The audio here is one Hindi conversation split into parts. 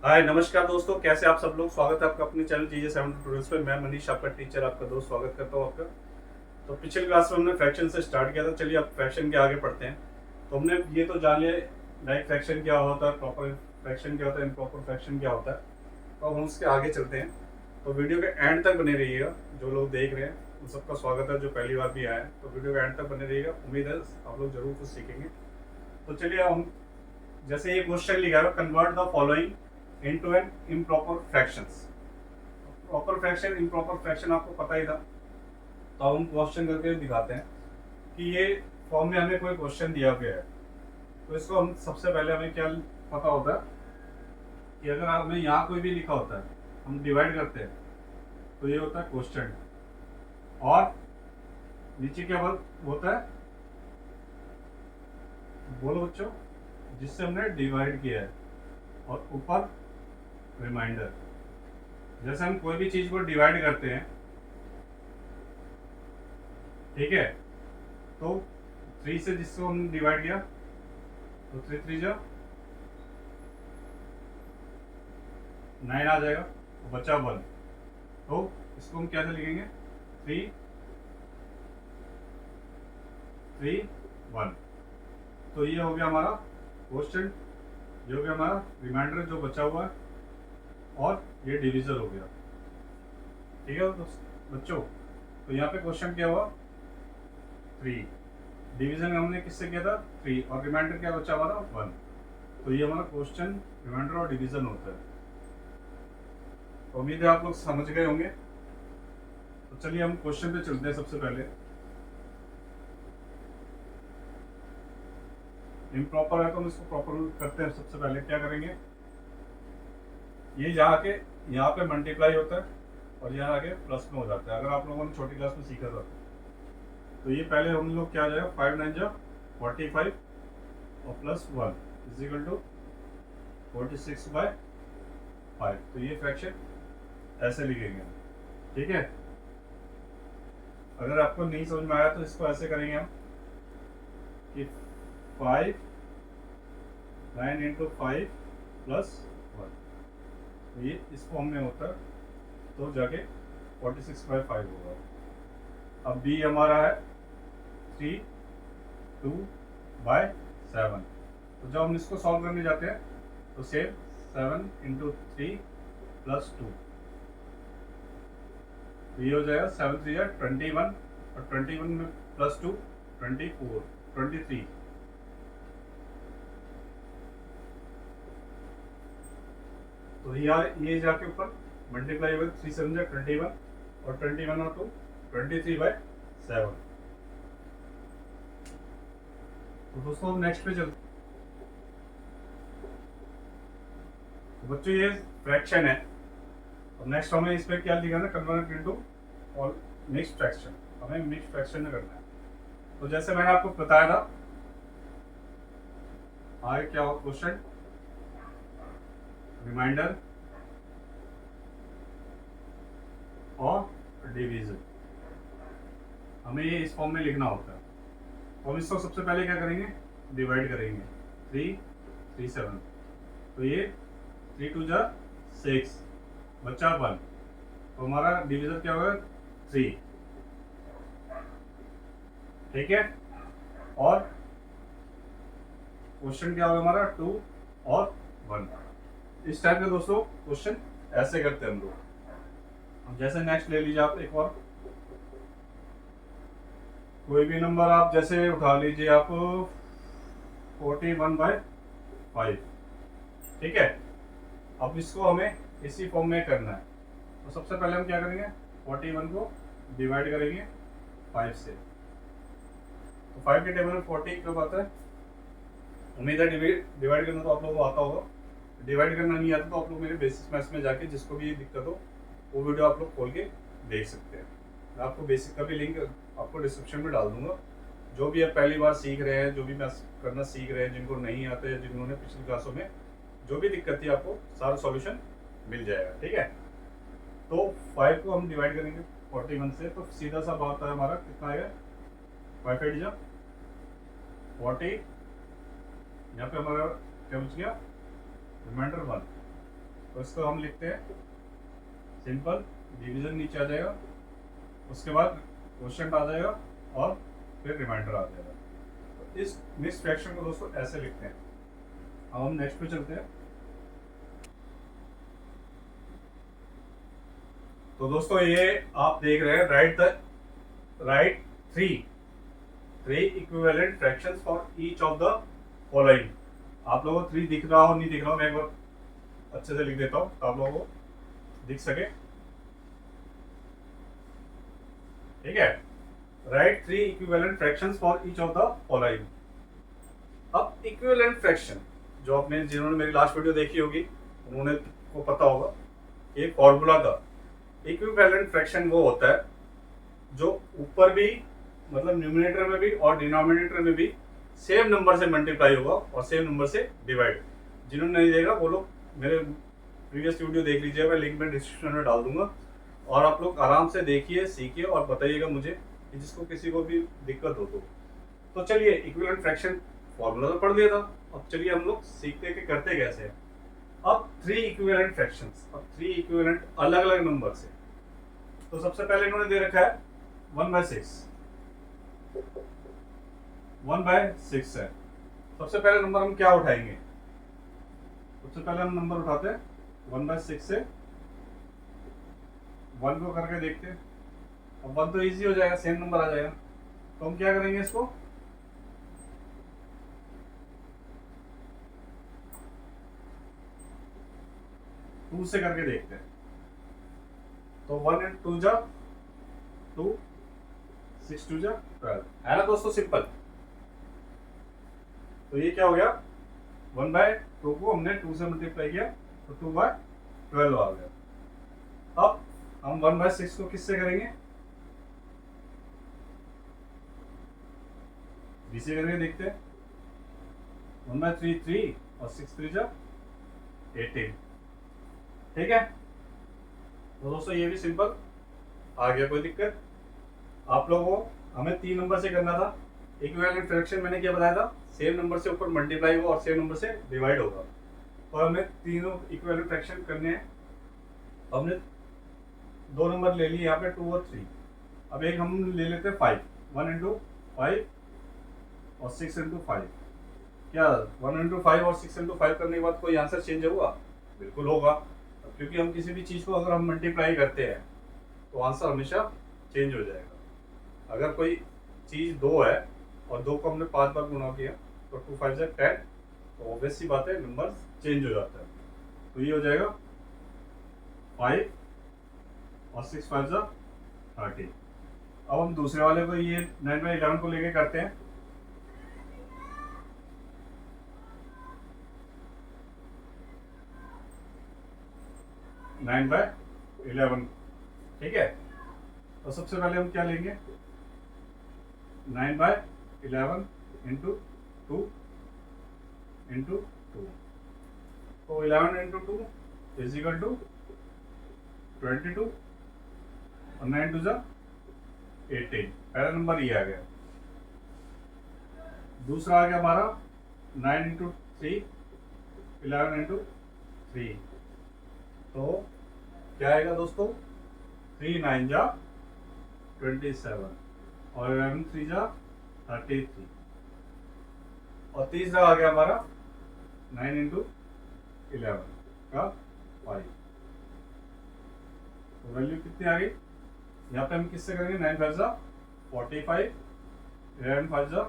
हाय नमस्कार दोस्तों, कैसे आप सब लोग। स्वागत है आपका अपने चैनल जीजे 7 ट्यूटोरियल्स पे। मैं मनीष, आपका टीचर, आपका दोस्त, स्वागत करता हूँ आपका। तो पिछले क्लास में हमने फ्रैक्शन से स्टार्ट किया था। चलिए अब फ्रैक्शन के आगे पढ़ते हैं। तो हमने ये तो जान लिया डायरेक्ट फ्रैक्शन क्या होता है, प्रॉपर फ्रैक्शन क्या होता है, इम्प्रॉपर फ्रैक्शन क्या होता है। तो अब हम उसके आगे चलते हैं। तो वीडियो के एंड तक बने रहिएगा। जो लोग देख रहे हैं उन सबका स्वागत है, जो पहली बार भी आए हैं। तो वीडियो के एंड तक बने रहिएगा, उम्मीद है आप लोग जरूर कुछ सीखेंगे। तो चलिए हम, जैसे ये क्वेश्चन लिखा है, convert the following into an improper fractions. Proper fraction, improper fraction आपको पता ही था। तो अब हम क्वेश्चन करके दिखाते हैं कि ये फॉर्म में हमें कोई क्वेश्चन दिया गया है। तो इसको हम सबसे पहले हमें क्या पता होता है कि अगर हमें यहाँ कोई भी लिखा होता है, हम डिवाइड करते हैं, तो ये होता है क्वेश्चन। और नीचे क्या होता है, बोलो बच्चों, जिससे हमने डिवाइड किया है। और ऊपर रिमाइंडर। जैसे हम कोई भी चीज को डिवाइड करते हैं, ठीक है, तो 3 से जिसको हम डिवाइड किया, तो 3 3 जा 9 आ जाएगा, तो बचा 1। तो इसको हम कैसे लिखेंगे, 3 3 1। तो ये हो गया हमारा क्वेश्चन, ये हो गया हमारा रिमाइंडर जो बचा हुआ है, और ये डिविजन हो गया। ठीक है बच्चों, तो यहाँ पे क्वेश्चन क्या हुआ, 3। डिवीजन हमने किससे किया था, 3, और रिमाइंडर क्या बचा हमारा, 1। तो ये हमारा क्वेश्चन, रिमाइंडर और डिवीजन होता है। तो उम्मीद है आप लोग समझ गए होंगे। तो चलिए हम क्वेश्चन पे चलते हैं। सबसे पहले इम्प्रॉपर है तो हम इसको प्रॉपर करते हैं। सबसे पहले क्या करेंगे, ये यहाँ पे मल्टीप्लाई होता है और यहाँ आगे प्लस में हो जाता है। अगर आप लोगों ने छोटी क्लास में सीखा था तो ये पहले हम लोग क्या आ जाएगा, 5 9 जा 45 और प्लस 1 इज इक्वल टू 46/5। तो ये फ्रैक्शन ऐसे लिखेंगे, ठीक है। अगर आपको नहीं समझ में आया तो इसको ऐसे करेंगे हम कि 5 9 इंटू 5 प्लस 1। तो ये इस फॉर्म में होता है, तो जाके 46/5 होगा। अब बी हमारा है 3/2/7। तो जब हम इसको सॉल्व करने जाते हैं तो सेम 7 इंटू 3 प्लस 2। तो ये हो जाएगा 7 3 या 21, और 21 में प्लस 2 24 23। तो ये जाके ऊपर मल्टीप्लाई होगा, 3 7 जा 21, और 21 और 2 23/7। तो दोस्तों नेक्स्ट पे चलते। तो बच्चों ये फ्रैक्शन है, और नेक्स्ट हमें इस पर क्या लिखा है, कन्वर्ट इनटू और मिक्स्ड फ्रैक्शन। हमें मिक्स्ड फ्रैक्शन में करना है। तो जैसे मैंने आपको बताया था, आगे क्या हो क्वेश्चन, रिमाइंडर और डिवीजन, हमें ये इस फॉर्म में लिखना होता है। तो हम इसको सबसे पहले क्या करेंगे, डिवाइड करेंगे। 3 3 7, तो ये 3 2 जा 6, बचा 1। तो हमारा डिवीजन क्या होगा, 3, ठीक है। और क्वेश्चन क्या होगा हमारा, 2 और 1। इस टाइप के दोस्तों क्वेश्चन ऐसे करते हैं हम लोग। अब जैसे नेक्स्ट ले लीजिए आप एक और, कोई भी नंबर आप जैसे उठा लीजिए आप, 41/5, ठीक है। अब इसको हमें इसी फॉर्म में करना है। तो सबसे पहले हम क्या करेंगे, 41 को डिवाइड करेंगे 5 से। तो 5 के टेबल में 40 कब आता है, उम्मीद है डिवाइड करना तो आप लोगों को आता होगा। डिवाइड करना नहीं आता तो आप लोग मेरे बेसिक मैथ्स में जाके, जिसको भी दिक्कत हो वो वीडियो आप लोग खोल के देख सकते हैं। मैं आपको बेसिक का भी लिंक आपको डिस्क्रिप्शन में डाल दूंगा। जो भी आप पहली बार सीख रहे हैं, जो भी मैथ्स करना सीख रहे हैं, जिनको नहीं आता है, जिन्होंने पिछली क्लासों में जो भी दिक्कत थी, आपको सारा सॉल्यूशन मिल जाएगा, ठीक है। तो 5 को हम डिवाइड करेंगे 41 से, तो सीधा सा बात है हमारा कितना आएगा, 5 8 जा 40। यहाँ पे हमारा क्या बच गया, रिमाइंडर 1, तो इसको हम लिखते हैं सिंपल डिवीजन, नीचे आ जाएगा, उसके बाद क्वोशिएंट आ जाएगा और फिर रिमाइंडर आ जाएगा। तो इस मिक्स फ्रैक्शन को दोस्तों ऐसे लिखते हैं। अब हम नेक्स्ट पे चलते हैं। तो दोस्तों ये आप देख रहे हैं right three equivalent fractions for each of the following. आप लोगों को 3 दिख रहा हो नहीं दिख रहा हो, मैं एक बार अच्छे से लिख देता हूँ तो आप लोगों को दिख सके। ठीक है, right 3 equivalent fractions for each of the following. अब इक्विवेलेंट फ्रैक्शन जो आपने, जिन्होंने मेरी लास्ट वीडियो देखी होगी उन्होंने को पता होगा एक फॉर्मूला था। इक्विवेलेंट फ्रैक्शन वो होता है जो ऊपर भी मतलब न्यूमरेटर में भी और डिनोमिनेटर में भी सेम नंबर से मल्टीप्लाई होगा और सेम नंबर से डिवाइड। जिन्होंने नहीं देखा वो लोग मेरे प्रीवियस वीडियो देख लीजिए, मैं लिंक में डिस्क्रिप्शन में डाल दूंगा और आप लोग आराम से देखिए, सीखिए और बताइएगा मुझे कि जिसको किसी को भी दिक्कत हो तो चलिए इक्विवेलेंट फ्रैक्शन फॉर्मूला तो पढ़ लिया था, अब चलिए हम लोग सीखते कि करते कैसे हैं। अब 3 इक्विवेलेंट फ्रैक्शंस, अब 3 इक्विवेलेंट अलग अलग नंबर से। तो सबसे पहले इन्होंने दे रखा है 1/6, 1/6 है। सबसे पहले नंबर हम क्या उठाएंगे? सबसे पहले हम नंबर उठाते हैं 1/6 से 1 को करके देखते हैं। अब 1 तो इजी हो जाएगा, सेम नंबर आ जाएगा। तो हम क्या करेंगे, इसको टू से करके देखते हैं। तो 1 and 2 जा 2, 6 2 जा 12 है ना दोस्तों, सिंपल। तो ये क्या हो गया, 1/2 को हमने 2 से मल्टीप्लाई किया तो 2/12 आ गया। अब हम 1/6 को किससे करेंगे? बी से करके देखते हैं। 1/3 3 और 6 3 जा 18। ठीक है, तो दोस्तों ये भी सिंपल आ गया, कोई दिक्कत। आप लोगों को हमें 3 नंबर से करना था। इक्विवेलेंट फ्रैक्शन मैंने क्या बताया था, सेम नंबर से ऊपर मल्टीप्लाई होगा और सेम नंबर से डिवाइड होगा। और हमें तीनों इक्विवेलेंट फ्रैक्शन करने हैं। हमने 2 नंबर ले लिए यहाँ पे 2 और 3। अब एक हम ले लेते हैं 5, 1 into 5 और 6 into 5। क्या 1 into 5 और 6 into 5 करने के बाद कोई आंसर चेंज होगा? बिल्कुल होगा, क्योंकि हम किसी भी चीज़ को अगर हम मल्टीप्लाई करते हैं तो आंसर हमेशा चेंज हो जाएगा। अगर कोई चीज़ 2 है और 2 को हमने 5 बार गुणा किया तो 2 5 जा 10, तो ऑब्वियस सी बात है नंबर चेंज हो जाता है। तो ये हो जाएगा 5 और 6 5 जा 30। अब हम दूसरे वाले को, ये 9/11 को लेके करते हैं। नाइन बाय 11, ठीक है। तो सबसे पहले हम क्या लेंगे, 9/11 इंटू 2 इंटू 2। तो 11 इंटू 2 इज इक्वल टू 22 और 9 2 जा 18। पहला नंबर ये आ गया। दूसरा आ गया हमारा 9 इंटू 3, 11 इंटू 3। तो क्या आएगा दोस्तों, 3 9 जा 27 और 11 3 जा 33। और तीसरा आ गया हमारा 9 इंटू 11 का 5। तो वैल्यू कितनी आ गई? यहाँ पे हम किससे करेंगे, 9 5 जा 45, 11 5 जा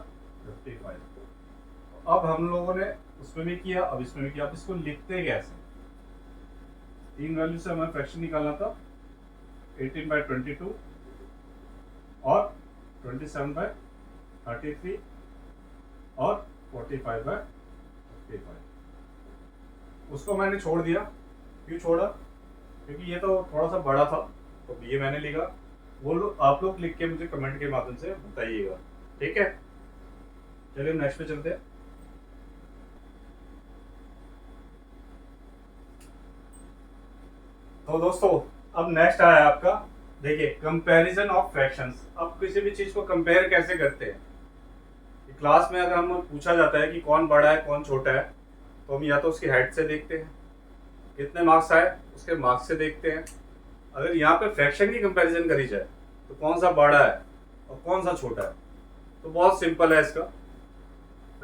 55। तो अब हम लोगों ने उसमें भी किया, अब इसमें भी किया। अब इसको लिखते कैसे? 3 वैल्यू से हमें फ्रैक्शन निकालना था, 18/22 और 27/33 और 45/55। उसको मैंने छोड़ दिया। क्यों छोड़ा? क्योंकि ये तो थोड़ा सा बड़ा था तो ये मैंने लिखा। वो लोग, आप लोग लिख के मुझे कमेंट के माध्यम से बताइएगा, ठीक है। चलिए नेक्स्ट पे चलते हैं। तो दोस्तों अब नेक्स्ट आया आपका, देखिए कंपैरिजन ऑफ फ्रैक्शंस। अब किसी भी चीज को कंपेयर कैसे करते हैं? क्लास में अगर हम पूछा जाता है कि कौन बड़ा है कौन छोटा है, तो हम या तो उसकी हाइट से देखते हैं कितने मार्क्स आए उसके मार्क्स से देखते हैं। अगर यहाँ पे फ्रैक्शन की कंपैरिजन करी जाए तो कौन सा बड़ा है और कौन सा छोटा है, तो बहुत सिंपल है इसका।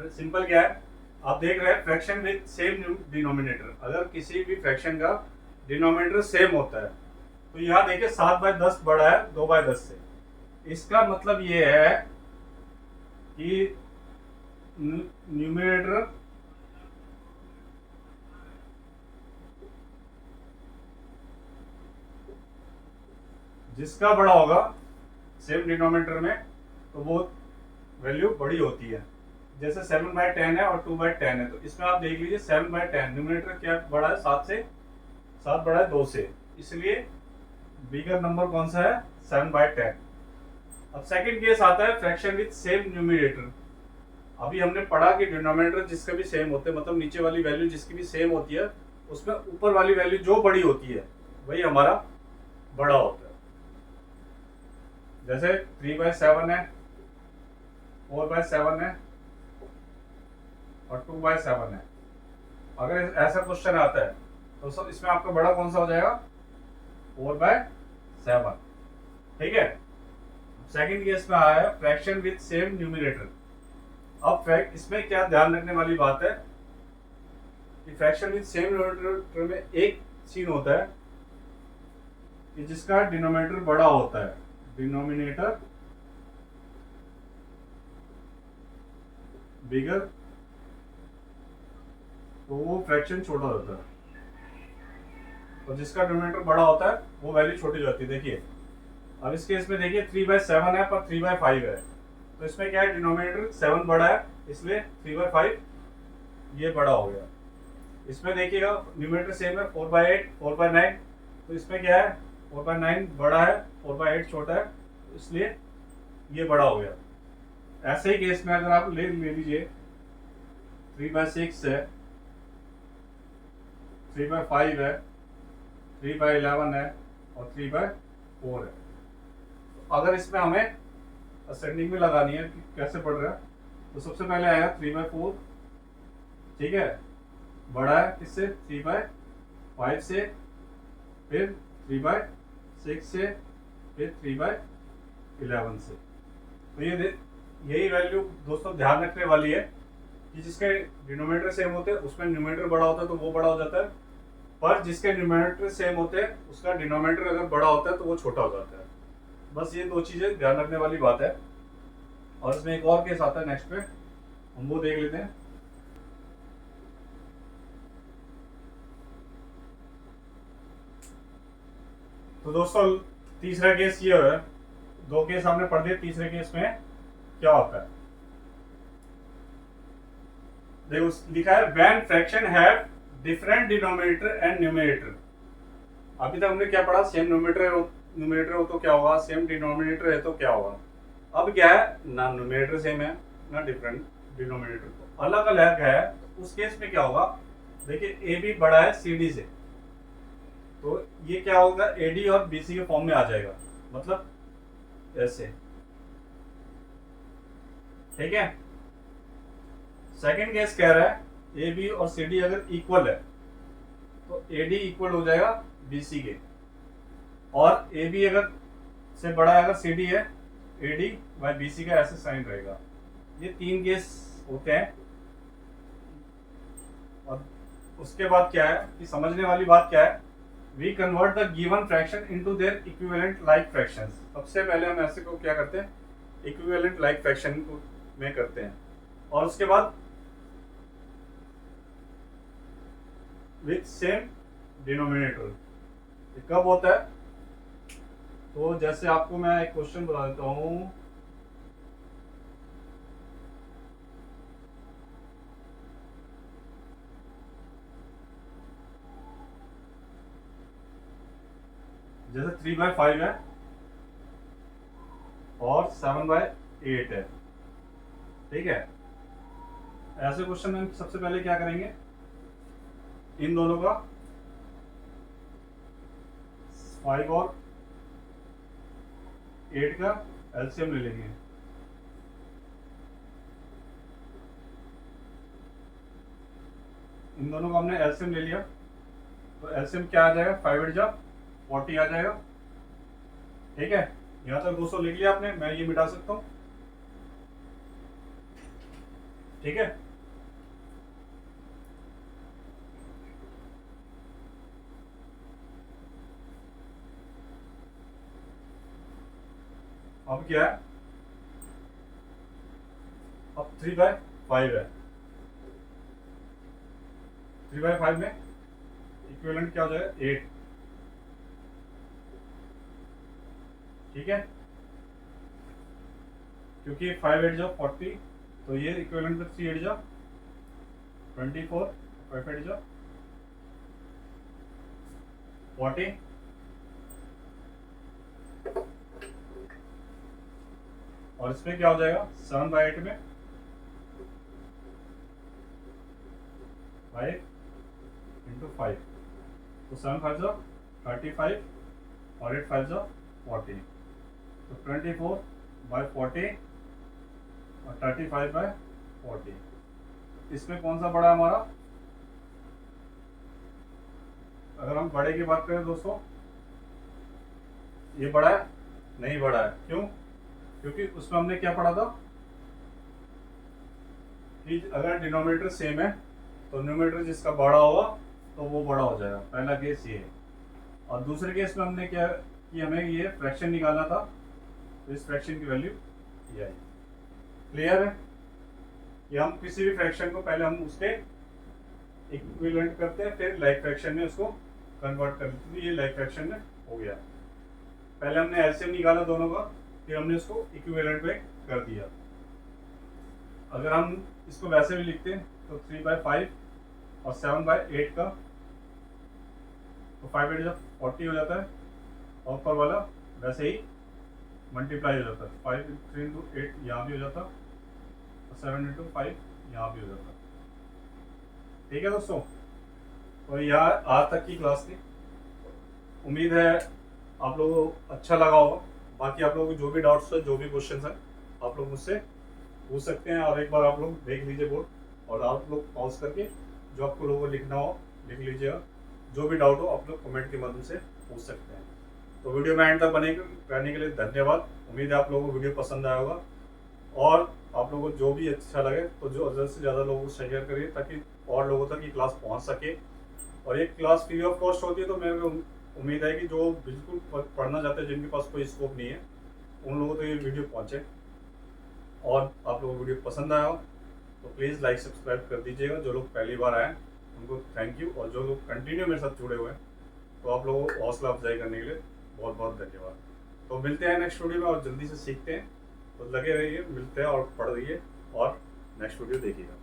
सिंपल क्या है, आप देख रहे हैं फ्रैक्शन विद सेम डिनोमिनेटर। अगर किसी भी फ्रैक्शन का डिनोमिनेटर सेम होता है तो यहाँ देखिए 7/10 बड़ा है 2/10 से। इसका मतलब ये है कि न्यूमिनेटर जिसका बड़ा होगा सेम डिनोमिनेटर में तो वो वैल्यू बड़ी होती है। जैसे 7/10 है और 2/10 है, तो इसमें आप देख लीजिए 7/10 न्यूमिनेटर क्या बड़ा है 7 से, 7 बड़ा है 2 से, इसलिए बिगर नंबर कौन सा है 7/10। अब सेकंड केस आता है फ्रैक्शन विद सेम न्यूमिनेटर। अभी हमने पढ़ा कि डिनोमिनेटर जिसका भी सेम होते हैं, मतलब नीचे वाली वैल्यू जिसकी भी सेम होती है उसमें ऊपर वाली वैल्यू जो बड़ी होती है वही हमारा बड़ा होता है। जैसे 3/7 है, 4/7 है और 2/7 है। अगर ऐसा क्वेश्चन आता है तो सब इसमें आपका बड़ा कौन सा हो जाएगा 4/7। ठीक है। सेकंड केस में आया है फ्रैक्शन विद सेम न्यूमिनेटर। अब इसमें क्या ध्यान रखने वाली बात है कि फ्रैक्शन विद सेम न्यूमिनेटर में एक सीन होता है कि जिसका डिनोमिनेटर बड़ा होता है, डिनोमिनेटर बिगर, तो वो फ्रैक्शन छोटा होता है, और जिसका डिनोमिनेटर बड़ा होता है वो वैल्यू छोटी जाती है। देखिए अब इस केस में देखिए 3/7 है पर 3/5 है, तो इसमें क्या है डिनोमिनेटर 7 बड़ा है इसलिए 3/5 ये बड़ा हो गया। इसमें देखिएगा न्यूमिनेटर सेम है 4/8 4/9, तो इसमें क्या है 4/9 बड़ा है 4/8 छोटा है, इसलिए ये बड़ा हो गया। ऐसे ही केस में अगर आप ले लीजिए 3/6 है, 3/5 है, 3/11 है और 3/4 है। अगर इसमें हमें असेंडिंग में लगानी है कि कैसे पढ़ रहा है, तो सबसे पहले आएगा 3/4, ठीक है, बड़ा है किससे 3/5 से, फिर 3/6 से, फिर 3/11 से। तो ये यही वैल्यू दोस्तों ध्यान रखने वाली है कि जिसके डिनोमिनेटर सेम होते हैं उसमें न्यूमिनेटर बड़ा होता है तो वो बड़ा हो जाता है, पर जिसके न्यूमिनेटर सेम होते हैं उसका डिनोमिनेटर अगर बड़ा होता है तो वो छोटा हो जाता है। बस ये दो चीजें ध्यान रखने वाली बात है। और इसमें एक और केस आता है नेक्स्ट पे, हम वो देख लेते हैं। तो दोस्तों तीसरा केस ये है, दो केस हमने पढ़ दिए, तीसरे केस में क्या होता है देखो लिखा है when fraction have different denominator and numerator. अभी तक हमने क्या पढ़ा, सेम न्यूमरेटर हो तो क्या होगा, सेम डिनोमिनेटर है तो क्या होगा। अब क्या है ना न्यूमरेटर सेम है ना डिफरेंट डिनोमिनेटर, तो अलग अलग है, तो उस केस में क्या होगा, देखिए ए बी बड़ा है सी डी से, तो ये क्या होगा ए डी और बी सी के फॉर्म में आ जाएगा, मतलब ऐसे, ठीक है। सेकंड केस कह रहा है ए बी और सी डी अगर इक्वल है तो ए डी इक्वल हो जाएगा बी सी के, और ए बी अगर से बड़ा है अगर सी डी है A D by B C का ऐसे साइन रहेगा। ये तीन केस होते हैं। और उसके बाद क्या है कि समझने वाली बात क्या है, we convert the given fraction into their equivalent like fractions. सबसे पहले हम ऐसे को क्या करते हैं, इक्विवेलेंट लाइक फ्रैक्शन में करते हैं, और उसके बाद विथ सेम डिनोमिनेटर। कब होता है, तो जैसे आपको मैं एक क्वेश्चन बता देता हूं, जैसे 3/5 है और 7/8 है, ठीक है। ऐसे क्वेश्चन में सबसे पहले क्या करेंगे, इन दोनों का 5 और 8 का एलसीएम ले लेंगे। इन दोनों का हमने एलसीएम ले लिया, तो एलसीएम क्या आ जाएगा, 5 8 जा 40 आ जाएगा। ठीक है, यहाँ तक 200 लिख लिया आपने, मैं ये मिटा सकता हूँ। ठीक है, अब क्या है, अब 3/5 है। 3/5 में इक्विवेलेंट क्या हो जाएगा, 8। ठीक है, क्योंकि 5 8 जा 40, तो ये इक्विवेलेंट में 3 8 जा 24, 5 8 जा 40, और इसमें क्या हो जाएगा, 7/8 में 5 × 5, तो 7 5 जा 35 और 8 5 जा 40, तो 24/40 और 35/40। इसमें कौन सा बड़ा है हमारा, अगर हम बड़े की बात करें दोस्तों, ये बड़ा है, नहीं बड़ा है, क्यों, क्योंकि उसमें हमने क्या पढ़ा था कि अगर डिनोमिनेटर सेम है तो न्यूमरेटर जिसका बड़ा होगा तो वो बड़ा हो जाएगा। पहला केस ये है। और दूसरे केस में हमने क्या कि हमें ये फ्रैक्शन निकालना था, तो इस फ्रैक्शन की वैल्यू ये आई। क्लियर है, कि हम किसी भी फ्रैक्शन को पहले हम उसके इक्विवेलेंट करते हैं, फिर लाइक फ्रैक्शन में उसको कन्वर्ट कर देते हैं। ये लाइक फ्रैक्शन में हो गया, पहले हमने एलसीएम निकाला दोनों का, फिर हमने उसको इक्विवेलेंट में कर दिया। अगर हम इसको वैसे भी लिखते हैं तो 3/5 और 7/8 का, तो 5 8 जब 40 हो जाता है, और ऊपर वाला वैसे ही मल्टीप्लाई हो जाता है, 5 3 × 8 यहाँ भी हो जाता, और 7 × 5 यहाँ भी हो जाता। ठीक है दोस्तों, तो यहाँ आज तक की क्लास थी। उम्मीद है आप लोगों को अच्छा लगा होगा। बाकी आप लोगों को जो भी डाउट्स है, जो भी क्वेश्चन है, आप लोग मुझसे पूछ सकते हैं, और एक बार आप लोग देख लीजिए बोर्ड, और आप लोग पॉज करके जो आपको लोगों को लिखना हो लिख लीजिएगा। जो भी डाउट हो आप लोग कमेंट के माध्यम से पूछ सकते हैं। तो वीडियो में एंड तक बने रहने के लिए धन्यवाद। उम्मीद है आप लोगों को वीडियो पसंद आया होगा, और आप लोगों को जो भी अच्छा लगे तो जो ज़्यादा से ज़्यादा लोगों को शेयर करिए, ताकि और लोगों तक ये क्लास पहुँच सके। और ये क्लास फ्री ऑफ कॉस्ट होती है, तो मेरे को उम्मीद है कि जो बिल्कुल पढ़ना चाहते हैं, जिनके पास कोई स्कोप नहीं है, उन लोगों तक ये वीडियो पहुँचे। और आप लोगों को वीडियो पसंद आया हो तो प्लीज़ लाइक सब्सक्राइब कर दीजिएगा। जो लोग पहली बार आए उनको थैंक यू, और जो लोग कंटिन्यू मेरे साथ जुड़े हुए हैं तो आप लोगों को हौसला अफजाई करने के लिए बहुत बहुत धन्यवाद। तो मिलते हैं नेक्स्ट वीडियो में, और जल्दी से सीखते हैं। तो लगे रहिए, मिलते हैं और पढ़ रहिए और नेक्स्ट वीडियो देखिएगा।